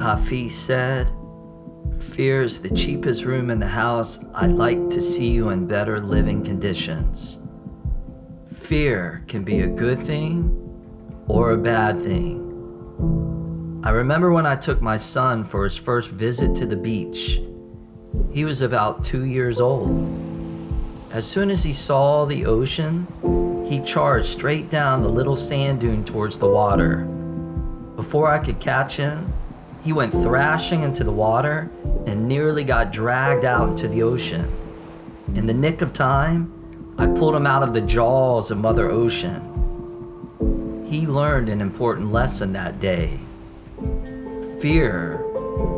Hafiz said, "Fear is the cheapest room in the house. I'd like to see you in better living conditions." Fear can be a good thing or a bad thing. I remember when I took my son for his first visit to the beach. He was about 2 years old. As soon as he saw the ocean, he charged straight down the little sand dune towards the water. Before I could catch him, he went thrashing into the water and nearly got dragged out into the ocean. In the nick of time, I pulled him out of the jaws of Mother Ocean. He learned an important lesson that day. Fear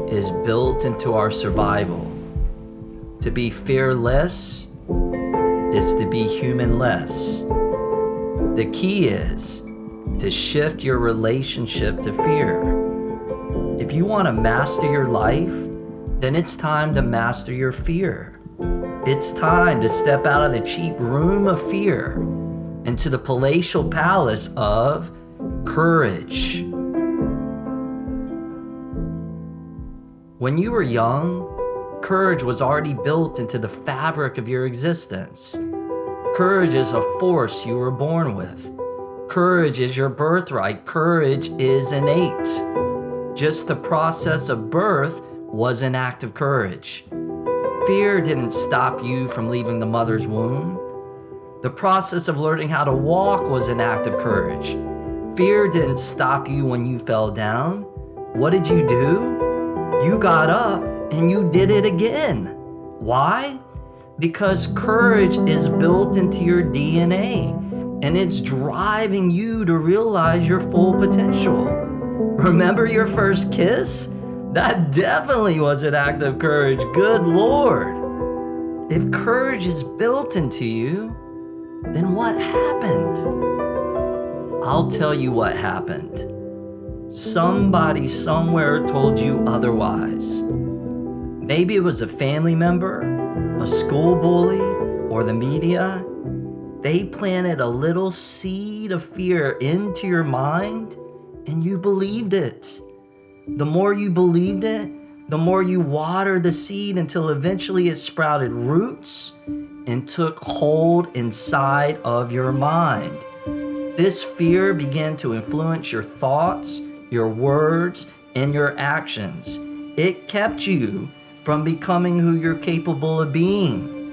is built into our survival. To be fearless is to be humanless. The key is to shift your relationship to fear. If you want to master your life, then it's time to master your fear. It's time to step out of the cheap room of fear into the palatial palace of courage. When you were young, courage was already built into the fabric of your existence. Courage is a force you were born with. Courage is your birthright. Courage is innate. Just the process of birth was an act of courage. Fear didn't stop you from leaving the mother's womb. The process of learning how to walk was an act of courage. Fear didn't stop you when you fell down. What did you do? You got up and you did it again. Why? Because courage is built into your DNA and it's driving you to realize your full potential. Remember your first kiss? That definitely was an act of courage. Good Lord. If courage is built into you, then what happened? I'll tell you what happened. Somebody somewhere told you otherwise. Maybe it was a family member, a school bully, or the media. They planted a little seed of fear into your mind, and you believed it. The more you believed it, the more you watered the seed until eventually it sprouted roots and took hold inside of your mind. This fear began to influence your thoughts, your words, and your actions. It kept you from becoming who you're capable of being.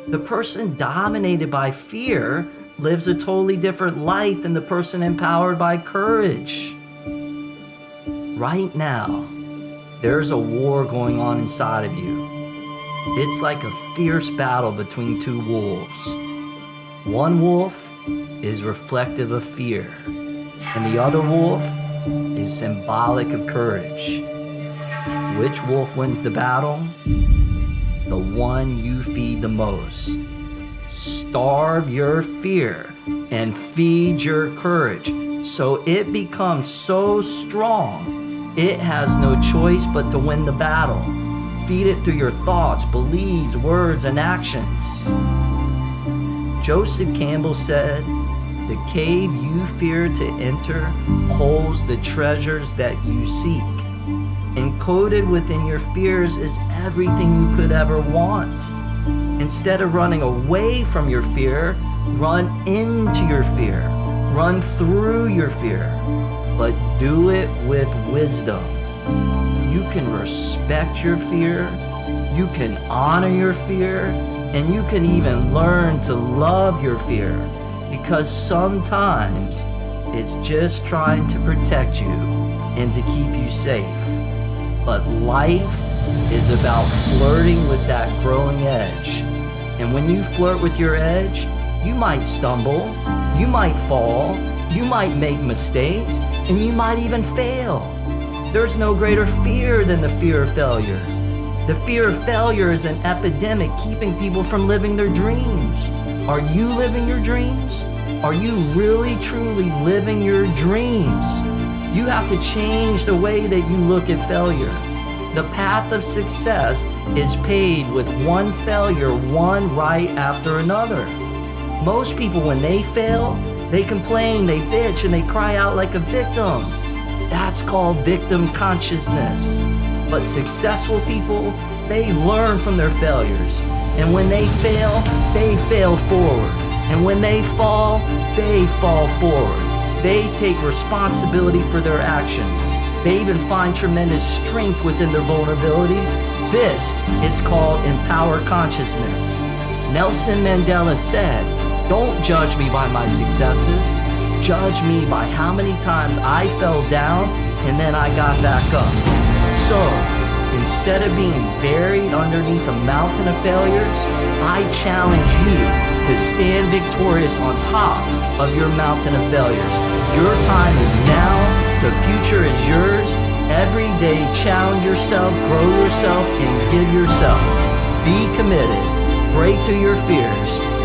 The person dominated by fear lives a totally different life than the person empowered by courage. Right now, there's a war going on inside of you. It's like a fierce battle between two wolves. One wolf is reflective of fear, and the other wolf is symbolic of courage. Which wolf wins the battle? The one you feed the most. Starve your fear and feed your courage so it becomes so strong it has no choice but to win the battle. Feed it through your thoughts, beliefs, words, and actions. Joseph Campbell said, "The cave you fear to enter holds the treasures that you seek. Encoded within your fears is everything you could ever want. Instead of running away from your fear, run into your fear. Run through your fear, but do it with wisdom. You can respect your fear, you can honor your fear, and you can even learn to love your fear, because sometimes it's just trying to protect you and to keep you safe. But life is about flirting with that growing edge. And when you flirt with your edge, you might stumble, you might fall, you might make mistakes, and you might even fail. There's no greater fear than the fear of failure. The fear of failure is an epidemic keeping people from living their dreams. Are you living your dreams? Are you really, truly living your dreams? You have to change the way that you look at failure. The path of success is paved with one failure, one right after another. Most people, when they fail, they complain, they bitch, and they cry out like a victim. That's called victim consciousness. But successful people, they learn from their failures. And when they fail forward. And when they fall forward. They take responsibility for their actions. They even find tremendous strength within their vulnerabilities. This is called empowered consciousness. Nelson Mandela said, "Don't judge me by my successes. Judge me by how many times I fell down and then I got back up." So, instead of being buried underneath a mountain of failures, I challenge you to stand victorious on top of your mountain of failures. Your time is now. The future is yours. Every day, challenge yourself, grow yourself, and give yourself. Be committed. Break through your fears.